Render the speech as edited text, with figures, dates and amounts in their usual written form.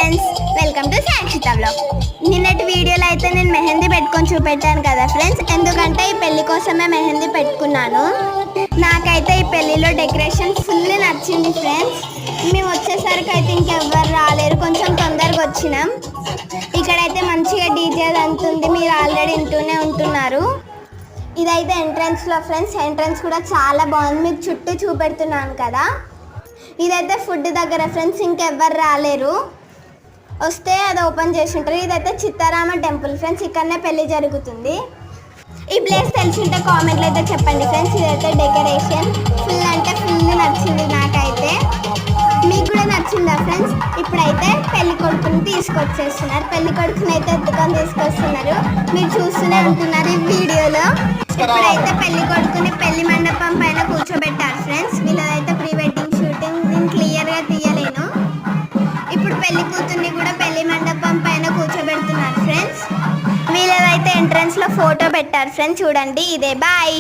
Friends, welcome to Sakshitha vlog. నిన్నటి వీడియోలో అయితే నేను మెహందీ పెట్టుకొని చూపెట్టాను కదా ఫ్రెండ్స్. ఎందుకంటే ఈ పెళ్లి కోసమే మెహందీ పెట్టుకున్నాను. నాకైతే ఈ పెళ్లిలో డెకరేషన్ ఫుల్ నచ్చింది ఫ్రెండ్స్. మేము వచ్చేసరికి అయితే ఇంకెవ్వరు రాలేరు, కొంచెం తొందరగా వచ్చినాం. ఇక్కడైతే మంచిగా డీజే అంతుంది, మీరు ఆల్రెడీ వింటూనే ఉంటున్నారు. ఇదైతే ఎంట్రన్స్లో ఫ్రెండ్స్. ఎంట్రన్స్ కూడా చాలా బాగుంది, మీకు చుట్టూ చూపెడుతున్నాను కదా. ఇదైతే ఫుడ్ దగ్గర ఫ్రెండ్స్, ఇంకెవ్వరు రాలేరు. వస్తే అది ఓపెన్ చేసి ఉంటారు. ఇదైతే చిత్తారామ టెంపుల్ ఫ్రెండ్స్, ఇక్కడనే పెళ్లి జరుగుతుంది. ఈ ప్లేస్ తెలిసింటే కామెంట్లో అయితే చెప్పండి ఫ్రెండ్స్. ఇదైతే డెకరేషన్ ఫుల్ అంటే ఫుల్ నచ్చింది నాకైతే. మీకు కూడా నచ్చిందా ఫ్రెండ్స్? ఇప్పుడైతే పెళ్లి కొడుకుని తీసుకొచ్చేస్తున్నారు. పెళ్లి కొడుకుని అయితే ఎత్తుకొని తీసుకొస్తున్నారు, మీరు చూస్తూనే ఉంటున్నారు ఈ వీడియోలో. ఇప్పుడైతే పెళ్లి కొడుకుని పెళ్లి మండపం పైన కూర్చోబెట్టారు ఫ్రెండ్స్. వీళ్ళదైతే ప్రీ వెడ్డింగ్ షూటింగ్, నేను క్లియర్గా తీయలేను. ఇప్పుడు పెళ్లి కూతుర్ని కూడా పెళ్లి మండపం పైన కూర్చోబెడుతున్నారు ఫ్రెండ్స్. వీళ్ళదైతే ఎంట్రన్స్లో ఫోటో పెట్టారు ఫ్రెండ్స్, చూడండి ఇదే. బాయ్.